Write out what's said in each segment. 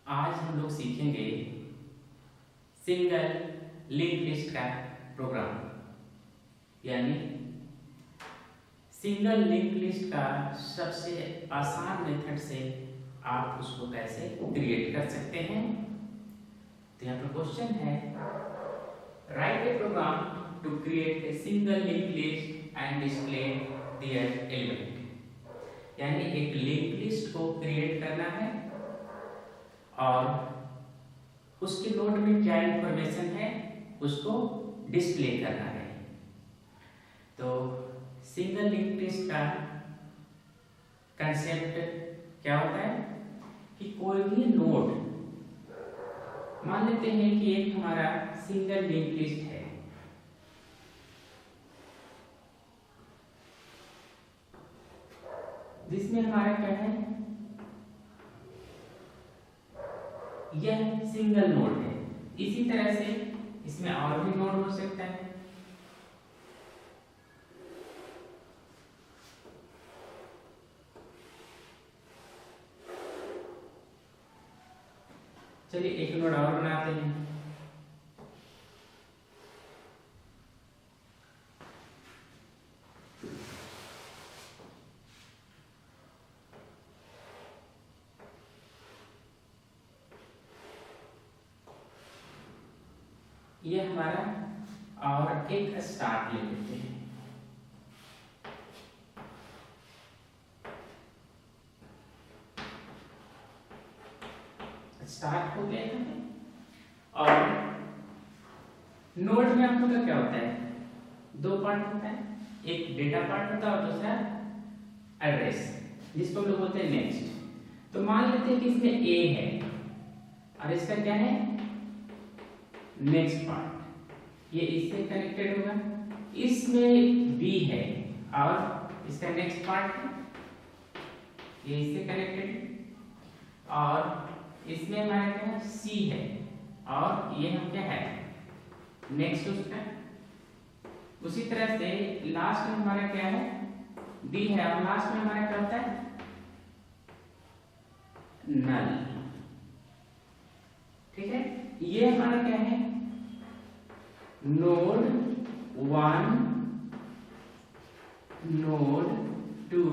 आज हम लोग सीखेंगे सिंगल लिंक लिस्ट का प्रोग्राम, यानी सिंगल लिंक लिस्ट का सबसे आसान मेथड से आप उसको कैसे क्रिएट कर सकते हैं। तो यहाँ पर क्वेश्चन है, write a program to create a single link list and display their element. यानी एक लिंक लिस्ट को क्रिएट करना है और उसके नोड में क्या इंफॉर्मेशन है उसको डिस्प्ले करना है। तो सिंगल लिंक लिस्ट का कंसेप्ट क्या होता है कि कोई भी नोड, मान लेते हैं कि एक हमारा सिंगल लिंक लिस्ट है, जिसमें हमारा क्या है, यह सिंगल नोड है। इसी तरह से इसमें और भी नोड हो सकता है। चलिए एक नोड और बनाते हैं। ये हमारा और एक स्टार्ट ले लेते हैं। स्टार्ट हो गया है। और नोड में आप लोग का क्या होता है, दो पार्ट होता है, एक डेटा पार्ट होता है और दूसरा एड्रेस, जिसको हम लोग बोलते हैं नेक्स्ट। तो मान लेते हैं कि इसमें ए है और इसका क्या है, नेक्स्ट पार्ट, ये इससे कनेक्टेड होगा। इसमें बी है और इसका नेक्स्ट पार्ट है, ये इससे कनेक्टेड है। और इसमें हमारा क्या है, सी है और ये हम क्या है, नेक्स्ट उसका। उसी तरह से लास्ट में हमारा क्या है, डी है और लास्ट में हमारा क्या होता है, नल। ठीक है, ये हमारा क्या है, नोड 1, नोड 2,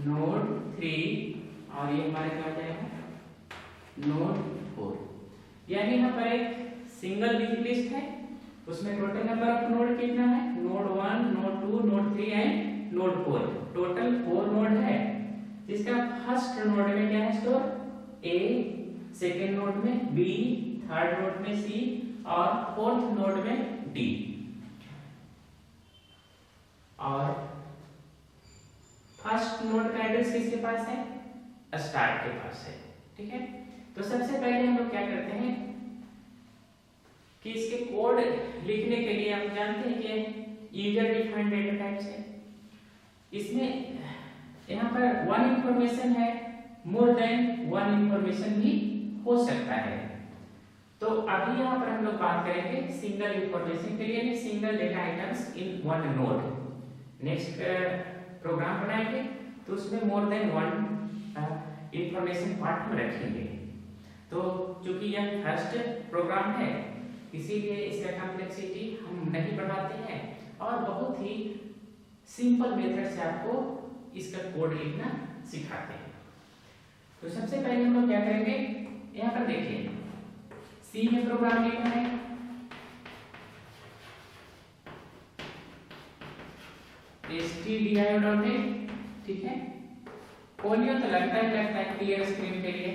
नोड 3 और ये हमारे क्या हो जाएगा, नोड 4। यानी यहाँ पर एक सिंगल लिंक लिस्ट है, उसमें टोटल नंबर ऑफ नोड कितना है, node 1, node 2, node 3 and node 4। Total 4 node है, जिसका फर्स्ट नोड में क्या है, स्टोर ए, सेकेंड नोड में बी, थर्ड नोड में सी और फोर्थ नोड में डी। और फर्स्ट नोड का एड्रेस किसके पास है, स्टार्ट के पास है। ठीक है, तो सबसे पहले हम लोग क्या करते हैं कि इसके कोड लिखने के लिए आप जानते हैं कि यूजर डिफाइंड डेटा टाइप्स है। इसमें यहाँ पर वन इंफॉर्मेशन है, मोर देन वन इंफॉर्मेशन भी हो सकता है। तो अभी यहाँ पर हम लोग बात करेंगे सिंगल इंफॉर्मेशन के लिए, single data items in one node. Next program बनाएंगे तो उसमें more than one information part हम रखेंगे। तो चूंकि यह फर्स्ट प्रोग्राम है, इसीलिए इसका कॉम्प्लेक्सिटी हम नहीं बढ़ाते हैं और बहुत ही सिंपल मेथड से आपको इसका कोड लिखना सिखाते हैं। तो सबसे पहले हम लोग क्या करेंगे, यहाँ पर देखिए सी में प्रोग्राम लिखना है। stdio.h, ठीक है, पोलियो तो लगता है क्लियर स्क्रीन के लिए,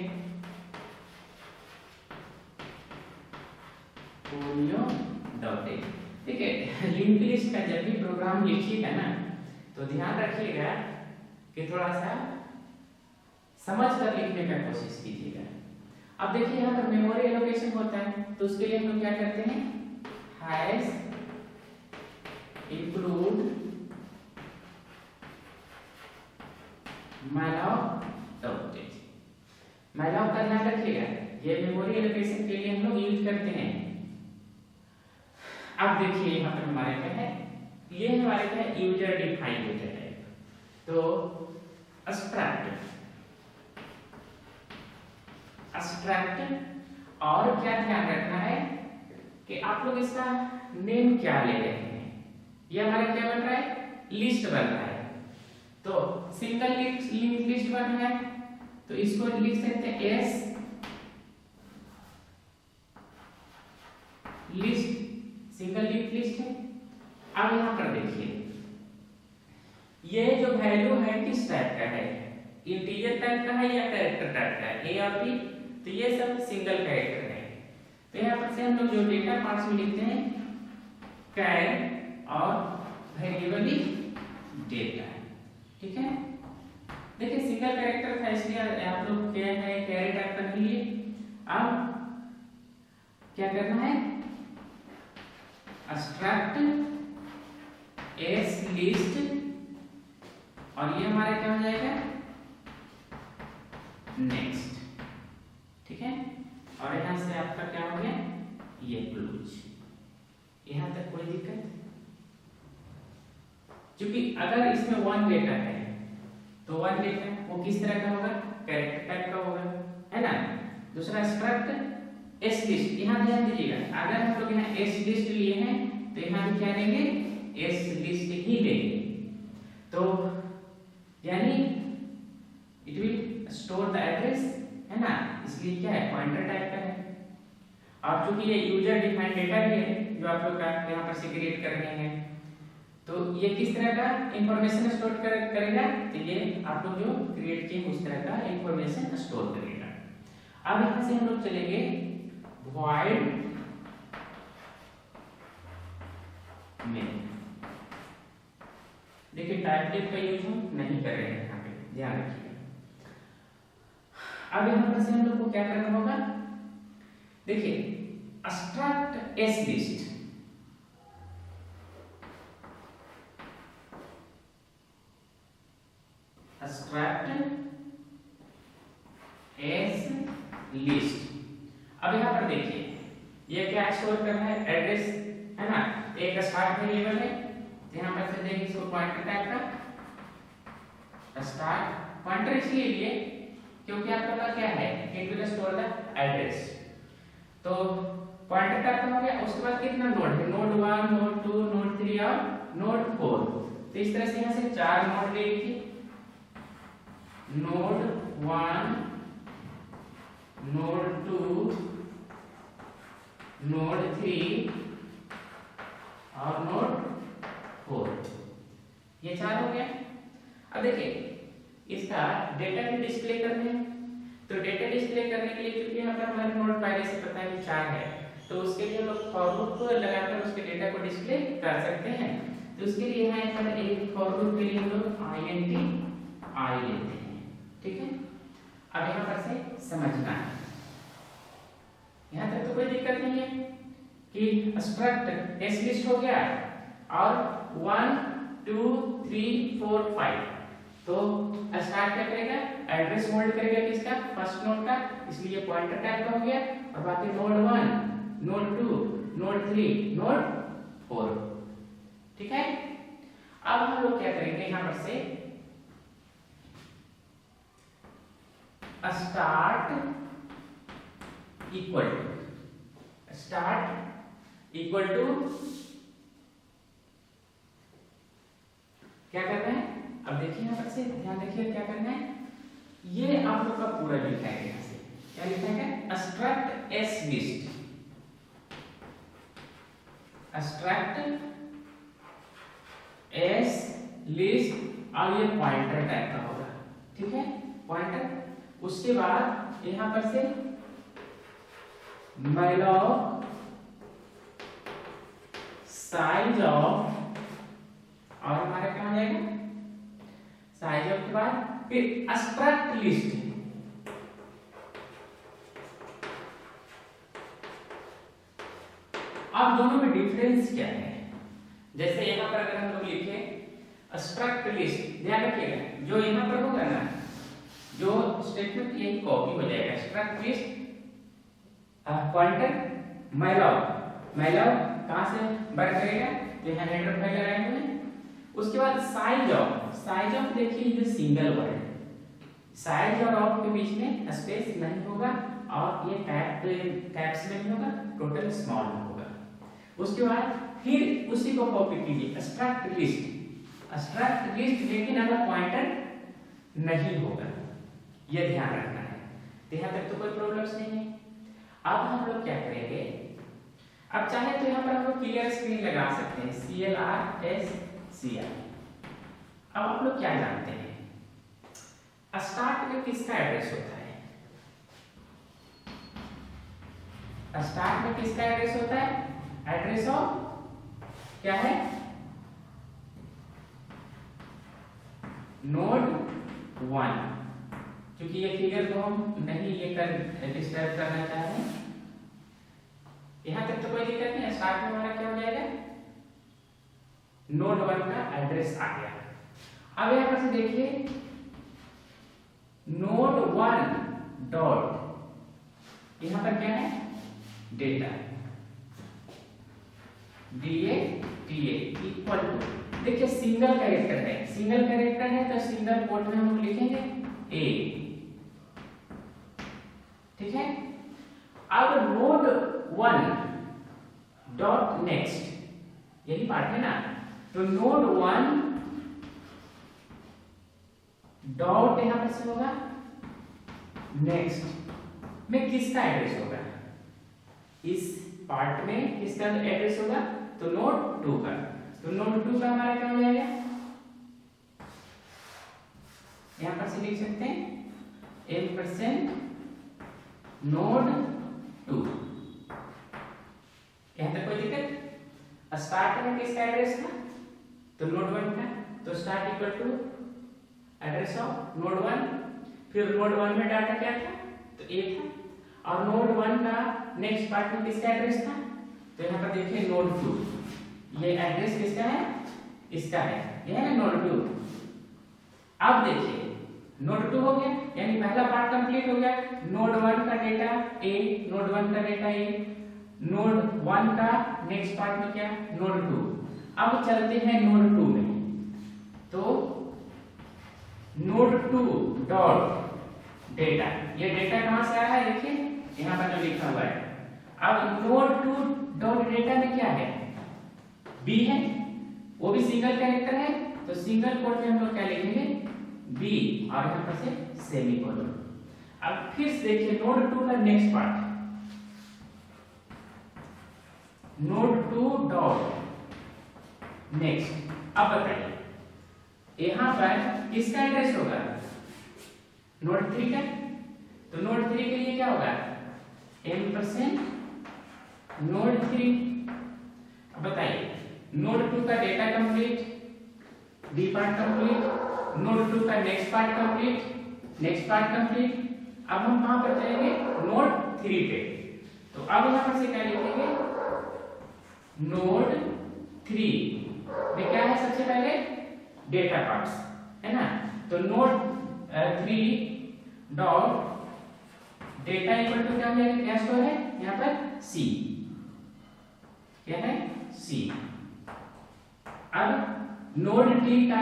पोलियो.h। ठीक है, लिंक लिस्ट का जब भी प्रोग्राम लिखिएगा ना तो ध्यान रखिएगा कि थोड़ा सा समझ कर लिखने का कोशिश कीजिएगा। अब देखिए यहाँ पर मेमोरी एलोकेशन होता है, तो उसके लिए हम लोग क्या करते हैं, हैश इंक्लूड malloc.h। malloc का ध्यान रखिएगा, ये मेमोरी एलोकेशन के लिए हम लोग यूज करते हैं। अब देखिए यहाँ पर हमारे क्या है, ये हमारे क्या है, यूजर डिफाइंड डेटा टाइप। तो abstract abstract। और क्या ध्यान रखना है कि आप लोग इसका नेम क्या ले रहे हैं। ये हमारा क्या बन रहा है, लिस्ट बन रहा है। तो सिंगल लिस्ट बन रहा है तो इसको लिख सकते हैं S list, single link list है। अब यहां पर देखिए ये जो वैल्यू है किस टाइप का है, इंटीजर टाइप का है या कैरेक्टर टाइप का है, ए और बी। तो ये सब सिंगल कैरेक्टर है। तो यहां पर से हम लोग जो डेटा पार्ट्स में लिखते हैं कैर और वेरिएबल डेटा, ठीक है। देखिए सिंगल कैरेक्टर था इसलिए आप लोग क्या है कैरेक्टर टाइप का नहीं लिए। अब क्या करना है, abstract s list और ये हमारा क्या हो जाएगा नेक्स्ट, ठीक है। और यहां से आपका क्या हो गया ये क्लोज। यहां तक कोई दिक्कत, क्योंकि अगर इसमें वन डेटा है तो वन डेटा वो किस तरह का होगा, कैरेक्टर टाइप का होगा, है ना। दूसरा स्ट्रक्ट एस लिस्ट, यहां ध्यान दीजिएगा अगर हम लोग यहां एस लिस्ट लिए हैं तो यहां भी क्या लेंगे एस लिस्ट ही लेंगे। तो यानी it will store the address, है ना, इसलिए क्या है पॉइंटर टाइप का है। और चूंकि ये यूजर डिफाइंड डेटा भी है जो आप लोग का यहां पर से क्रिएट कर रहे हैं, तो ये किस तरह का इंफॉर्मेशन स्टोर करेगा, तो ये आप लोग जो क्रिएट किए उस तरह का इंफॉर्मेशन स्टोर करेगा। अब यहां से हम लोग चलेंगे void main। देखिए टाइपलेट का यूज हम नहीं कर रहे हैं, यहाँ पे ध्यान रखिए। अब यहां पर से हम लोग को क्या करना होगा, देखिए abstract s list, abstract s list। अब यहाँ पर देखिए ये क्या स्टोर करना है एड्रेस, है ना। एक स्टार्ट वेरिएबल है, यहाँ पर से देखिए इसको पॉइंटर टाइप का स्टार्ट पॉइंटर इसलिए लिए क्योंकि आपका पास क्या है it will store the address. तो पॉइंटर टाइप का हो गया। उसके बाद कितना नोड है, नोड 1 नोड 2 नोड 3 और नोड 4। तो इस तरह से यहाँ से 4 नोड ले लीजिए, नोड 1 नोड 2 नोड 3 और नोड 4, ये 4 हो गया। अब देखिए इसका डेटा भी डिस्प्ले करना है, तो डेटा डिस्प्ले करने के लिए क्योंकि यहाँ पर हमारे नोड पहले से पता है 4 है, तो उसके लिए हम लोग फॉर लूप को लगाकर उसके डेटा को डिस्प्ले कर सकते हैं। तो उसके लिए यहाँ पर एक फॉर लूप के लिए हम लोग int i लेते हैं, ठीक है। अब यहाँ पर से समझना है, यहाँ तक तो कोई दिक्कत नहीं है कि स्ट्रक्ट एस लिस्ट हो गया और 1 2 3 4 5। तो स्टार्ट क्या करेगा, एड्रेस होल्ड करेगा किसका, फर्स्ट नोड का, इसलिए पॉइंटर टाइप का हो गया। और बाकी नोड 1 नोड 2 नोड 3 नोड 4, ठीक है। अब हम लोग क्या करेंगे, यहाँ पर से स्टार्ट इक्वल टू क्या करना है। अब देखिए यहाँ पर से ध्यान रखिए क्या करना है, ये आप लोग का पूरा लिखा है। यहाँ से क्या लिखा है, struct S list, struct S list और ये पॉइंटर टाइप का होगा, ठीक है, पॉइंटर। उसके बाद यहां पर से malloc साइज ऑफ, और हमारा क्या हो जाएगा साइज ऑफ के बाद फिर स्ट्रक्ट लिस्ट। अब दोनों में डिफरेंस क्या है, जैसे यहां पर अगर हम लोग लिखे स्ट्रक्ट लिस्ट, ध्यान रखिएगा जो यहां पर होगा ना, जो स्टेटमेंट यही कॉपी हो जाएगा। स्ट्रक्ट लिस्ट पॉइंटर malloc कहां से वर्क करेगा, तो यहां हेडर फाइल लगाए हुए हैं। उसके बाद साइज ऑफ देखिए ये सिंगल वर्ड, साइज और ऑफ के बीच में स्पेस नहीं होगा और ये कैप्स में नहीं होगा, टोटल स्मॉल में होगा। उसके बाद फिर उसी को कॉपी कीजिए एब्स्ट्रैक्ट लिस्ट, लेकिन अगर पॉइंटर नहीं होगा, ये ध्यान रखना है। तो यहाँ तक तो कोई प्रॉब्लम्स नहीं है। अब हम लोग क्या करेंगे, अब चाहे तो यहाँ पर हम लोग क्लियर स्क्रीन लगा सकते हैं, CLRSCR। अब आप लोग क्या जानते हैं, स्टार्ट में किसका एड्रेस होता है? स्टार्ट में किसका एड्रेस होता है? एड्रेस ऑफ क्या है? नोड 1। क्योंकि ये फिगर को हम नहीं ये कर डिस्टर्ब करना चाह रहे हैं, यहां तक तो कोई दिक्कत नहीं है। स्टार्ट में हमारा क्या हो जाएगा, नोड 1 का एड्रेस आ गया। अब यहां पर से देखिए नोड 1 डॉट, यहां पर क्या है, डेटा DATA इक्वल टू, देखिए सिंगल कैरेक्टर है तो सिंगल कोट में हम लिखेंगे A, ठीक है। अब नोड 1 डॉट नेक्स्ट, यही पार्ट है ना, तो नोड 1 डॉट यहां पर से होगा नेक्स्ट में किसका एड्रेस होगा, इस पार्ट में किसका एड्रेस होगा, तो नोड 2 का। तो नोड 2 का हमारा क्या हो जाएगा, यहां पर से लिख सकते हैं %, नोड 2। यहां तक कोई दिक्कत? स्टार्ट में किसका एड्रेस था, तो नोड 1 का, तो start equal to address of node 1। फिर नोड 1 में डाटा क्या था, तो A था, और नोड 1 का नेक्स्ट पार्ट में किसका एड्रेस था, तो यहाँ पर देखिए नोड 2। ये एड्रेस किसका है, इसका है, ये है ना नोड 2। अब देखिए नोड 2 हो गया, यानी पहला पार्ट कंप्लीट हो गया। नोड 1 का डेटा A, नोड 1 का डेटा A, नोड 1 का नेक्स्ट पार्ट में क्या, नोड 2। अब चलते हैं नोड 2 में, तो नोड 2 डॉट डेटा, ये डेटा कहां से आया है, देखिए यहां पर जो लिखा हुआ है। अब नोड 2 डॉट डेटा में क्या है, B है, वो भी सिंगल कैरेक्टर है, तो सिंगल कोट में हम लोग क्या लिखेंगे, B, और यहां पर से सेमीकोलन। अब फिर से देखिए नोड 2 का next part, node 2 dot next. अब बताइए यहां पर किसका एड्रेस होगा, नोड 3 का, तो नोड 3 के लिए क्या होगा, %, नोड 3। अब बताइए नोड 2 का data complete, D part complete, node 2 का नेक्स्ट पार्ट कंप्लीट। अब हम कहां पर जाएंगे, नोड 3 पे, तो अब यहां पर से क्या लिखेंगे, नोड 3 में क्या है, सबसे पहले डेटा पार्ट्स है ना, तो node 3 dot data equal to क्या हो जाएगा, क्या स्टोर है यहाँ पर, C, क्या है, C। अब नोड 3 का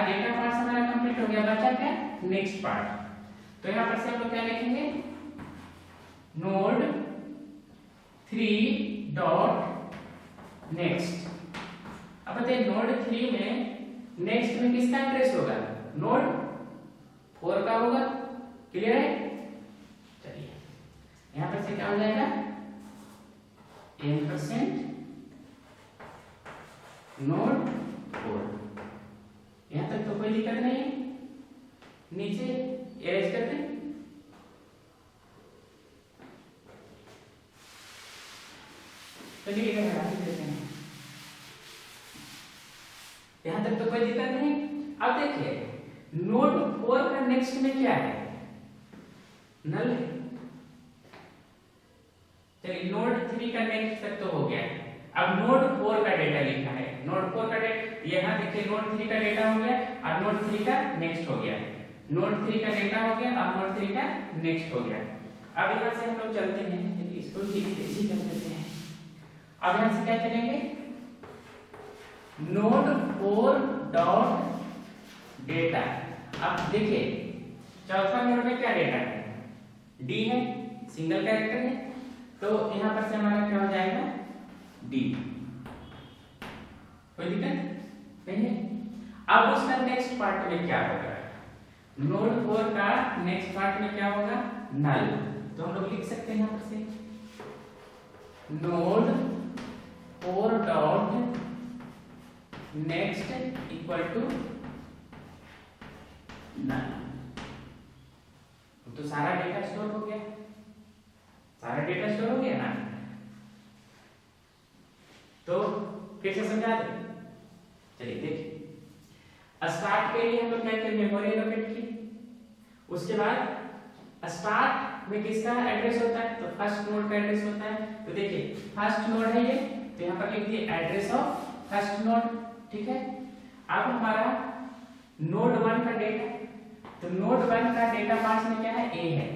डेटा पार्ट हमारा कंप्लीट हो गया, बचा क्या, नेक्स्ट पार्ट। तो यहाँ पर से हम लोग क्या लिखेंगे, नोड 3 डॉट नेक्स्ट। अब बताइए नोड 3 में नेक्स्ट में किसका एड्रेस होगा, नोड 4 का होगा, क्लियर है। चलिए यहां पर से क्या हो जाएगा, %, नोड 4। यहां तक तो कोई दिक्कत नहीं है, नीचे एरेज कर दें। चलिए इधर हटा देते हैं, यहां तक तो कोई दिक्कत नहीं। अब देखिए नोड 4 का नेक्स्ट में क्या है, नल है। चलिए नोड 3 का नेक्स्ट तक तो हो गया, अब नोड 4 का डेटा लिखा है, नोड 4 का डेटा यहां देखिए, नोड 3 का डेटा हो गया और नोड 3 का नेक्स्ट हो गया, नोड 3 का डेटा हो गया और नोड 3 का नेक्स्ट हो गया। अब यहां से हम लोग चलते हैं, इसको इसी कर देते हैं। अब यहां से क्या चलेंगे, नोड 4 डॉट डेटा। अब देखिए चौथा नोड में क्या डेटा है, डी है, सिंगल कैरेक्टर है, तो यहाँ पर से हमारा क्या हो जाएगा डी। कोई दिक्कत नहीं है। अब उसका नेक्स्ट पार्ट में क्या होगा, नोड 4 का नेक्स्ट पार्ट में क्या होगा नल। तो हम लोग लिख सकते हैं यहाँ पर से node 4 dot next equal to null. तो सारा डेटा स्टोर हो गया, सारा डेटा स्टोर हो गया ना। तो फिर से समझा दे, चलिए देखिए। स्टार्ट के लिए हम लोग क्या किया, मेमोरी एलोकेट की। उसके बाद स्टार्ट में किसका एड्रेस होता है, तो फर्स्ट नोड का एड्रेस होता है। तो देखिए फर्स्ट नोड है ये, तो यहाँ पर लिख दिए एड्रेस ऑफ फर्स्ट नोड, ठीक है। अब हमारा नोड 1 का डेटा, तो नोड 1 का डेटा पार्ट में क्या है ए है,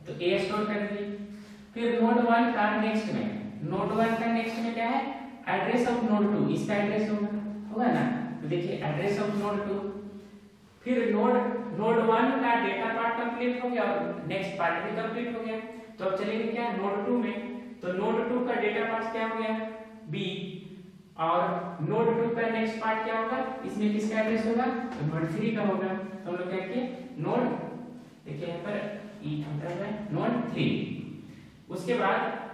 तो ए स्टोर कर दिए। फिर नोड 1 का नेक्स्ट में, नोड 1 का नेक्स्ट में क्या है एड्रेस ऑफ नोड 2, इसका एड्रेस होगा ना। तो देखिए एड्रेस ऑफ नोड 2, फिर नोड 1 का डेटा पार्ट कंप्लीट हो गया और नेक्स्ट पार्ट भी कंप्लीट हो गया। तो अब चलेंगे क्या नोड 2 में, तो नोड 2 का डेटा पार्ट क्या हो गया बी, और नोड 2 का नेक्स्ट पार्ट क्या होगा, इसमें किसका एड्रेस होगा, तो नोड 3 का होगा। तो हम लोग क्या किए नोड, देखिए यहाँ पर ई होता है नोड 3। उसके बाद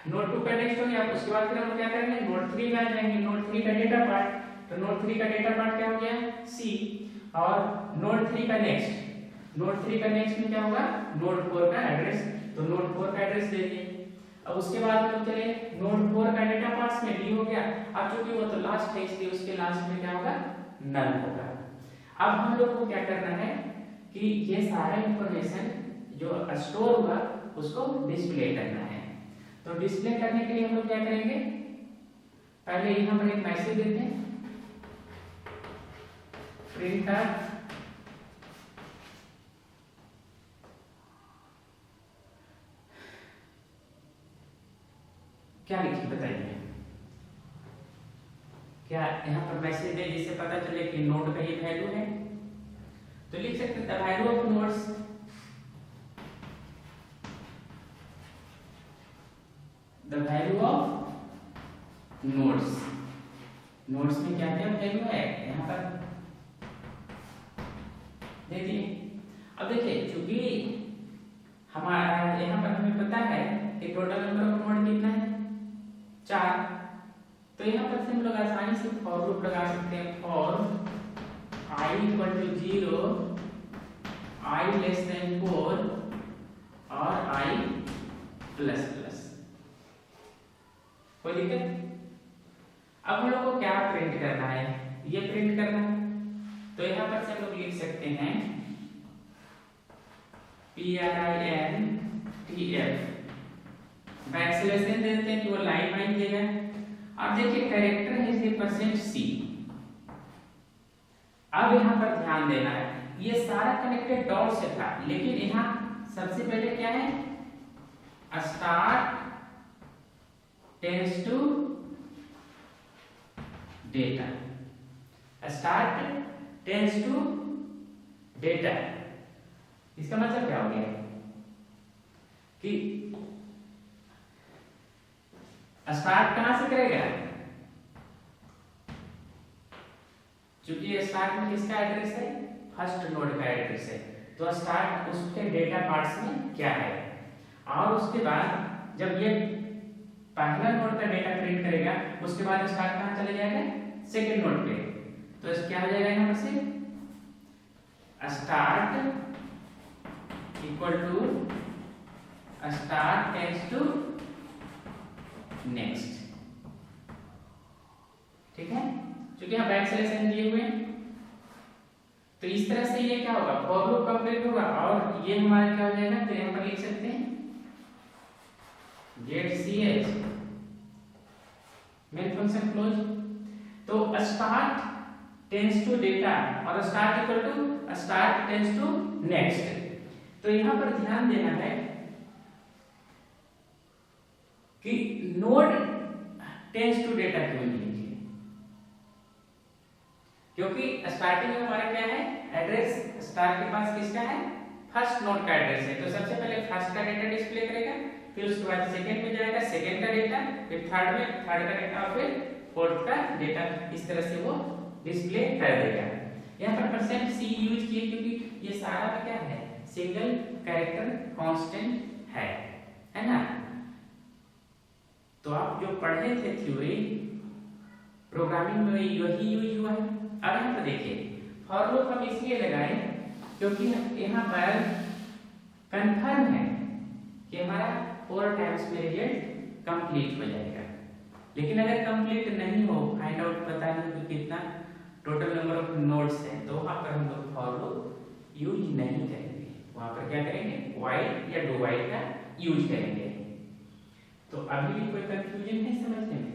नोड 2 का नेक्स्ट हो गया, उसके बाद फिर हम क्या करेंगे नोड 3 में आ जाएंगे, नोड 3 का डेटा पार्ट, तो नोड 3 का डेटा पार्ट क्या हो गया सी, और नोड 3 का नेक्स्ट, नोड 3 का नेक्स्ट में क्या होगा नोड 4 का एड्रेस, तो नोड 4 का एड्रेस दे दिए। अब उसके बाद हम चले नोड 4 का डेटा पार्ट्स में डी हो गया। अब चूंकि वो तो लास्ट है इसलिए उसके लास्ट में क्या होगा नल होगा। अब हम लोग को क्या करना है कि ये सारा इंफॉर्मेशन जो स्टोर हुआ उसको डिस्प्ले करना है। तो डिस्प्ले करने के लिए हम लोग क्या करेंगे, पहले यहां पर एक मैसेज देते हैं प्रिंटर क्या लिखिए बताइए, क्या यहाँ पर मैसेज है जिससे पता चले कि नोड का ये वैल्यू है। तो लिख सकते हैं the value of nodes, the value of nodes, nodes में क्या क्या वैल्यू है यहाँ पर दे दिए। अब देखिए चूंकि हमारा यहाँ पर हमें पता है कि टोटल नंबर ऑफ नोड कितना है 4, तो यहाँ पर से हम लोग आसानी से फॉर लूप लगा सकते हैं, for i equal to 0, i less than 4 और i प्लस प्लस। कोई दिक्कत। अब हम लोग को क्या प्रिंट करना है, ये प्रिंट करना है, तो यहाँ पर से हम लोग लिख सकते हैं printf, बैकस्लैश दे देते हैं कि वो लाइन बाइन देगा। अब देखिए कैरेक्टर है इसलिए %c। अब यहाँ पर ध्यान देना है, ये सारा कनेक्टेड डॉट से था, लेकिन यहाँ सबसे पहले क्या है start tends to data, start tends to data. इसका मतलब क्या हो गया कि स्टार्ट कहां से करेगा, चूंकि स्टार्ट में किसका एड्रेस है फर्स्ट नोड का एड्रेस है, तो स्टार्ट उसके डेटा पार्ट्स में क्या है, और उसके बाद जब ये पहला नोड का डेटा प्रिंट करेगा उसके बाद स्टार्ट कहां चले जाएगा सेकंड नोड पे। तो इस क्या हो जाएगा यहाँ पर से start equal to start tends to next, ठीक है, क्योंकि हम बैक सिलेक्शन दिए हुए हैं। तो इस तरह से ये क्या होगा फॉर लूप कंप्लीट होगा, और ये हमारा क्या हो जाएगा, तो यहाँ पर लिख सकते हैं get ch main function close. तो स्टार्ट टेंड्स टू डेटा और start equal to start tends to next. तो यहाँ पर ध्यान देना है कि नोड टेंड्स टू डेटा क्यों नहीं लिखे, क्योंकि स्टार्टिंग में हमारा क्या है एड्रेस, स्टार के पास किसका है फर्स्ट नोड का एड्रेस है, तो सबसे पहले फर्स्ट का डेटा डिस्प्ले करेगा, फिर उसके बाद सेकंड में जाएगा, सेकंड का डेटा, फिर थर्ड में थर्ड का डेटा, और फिर फोर्थ का डेटा। इस तरह से वो डिस्प्ले कर देगा। यहाँ पर परसेंट सी यूज किए क्योंकि ये सारा क्या है, सिंगल कैरेक्टर कांस्टेंट है ना। तो आप जो पढ़े थे थ्योरी प्रोग्रामिंग में यही यूज हुआ है। अब यहाँ पर देखिए फॉर लूप हम इसलिए लगाए क्योंकि यहाँ पर कंफर्म है कि हमारा 4 टाइम्स में रिजल्ट कंप्लीट हो जाएगा। लेकिन अगर कंप्लीट नहीं हो, फाइंड आउट पता नहीं कि कितना टोटल नंबर ऑफ नोड्स हैं, तो वहां पर हम लोग फॉर लूप यूज नहीं करेंगे। वहां पर क्या करेंगे, व्हाइल या डू व्हाइल का यूज करेंगे। तो अभी भी कोई कंफ्यूजन है समझने में?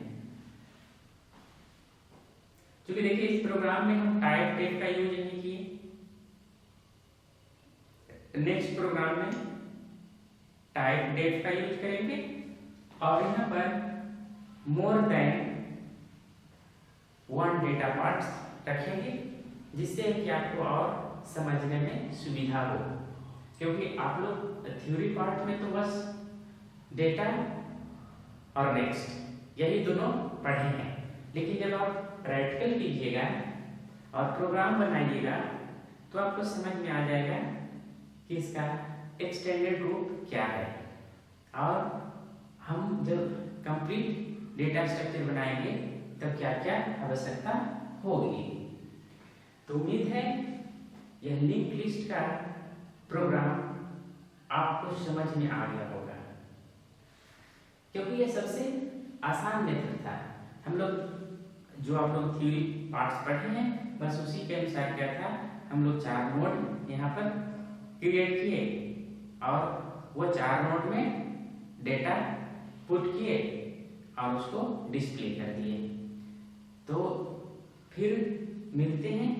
क्योंकि देखिए इस प्रोग्राम में हम टाइप डेफ का यूज नहीं किए। नेक्स्ट प्रोग्राम में टाइप डेफ का यूज करेंगे और यहाँ पर मोर देन 1 डेटा पार्ट्स रखेंगे, जिससे कि आपको और समझने में सुविधा हो। क्योंकि आप लोग थ्योरी पार्ट में तो बस डेटा और नेक्स्ट यही दोनों पढ़े हैं, लेकिन जब आप प्रैक्टिकल कीजिएगा और प्रोग्राम बनाइएगा तो आपको समझ में आ जाएगा कि इसका एक्सटेंडेड रूप क्या है, और हम जब कंप्लीट डेटा स्ट्रक्चर बनाएंगे तब क्या क्या आवश्यकता होगी। तो उम्मीद है यह लिंक लिस्ट का प्रोग्राम आपको समझ में आ गया होगा, क्योंकि यह सबसे आसान मेथड था। हम लोग जो आप लोग थ्योरी पार्ट्स पढ़े हैं बस उसी के अनुसार क्या था, हम लोग 4 नोड यहाँ पर क्रिएट किए और वो 4 नोड में डेटा पुट किए और उसको डिस्प्ले कर दिए। तो फिर मिलते हैं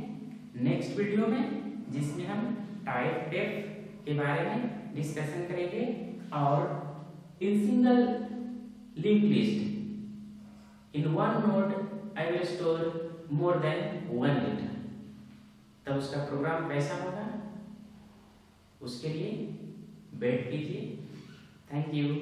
नेक्स्ट वीडियो में, जिसमें हम टाइप डेफ के बारे में डिस्कशन करेंगे और in single link list in 1 node I will store more than 1 litre. तब उसका प्रोग्राम कैसा होगा उसके लिए वेट कीजिए। Thank you.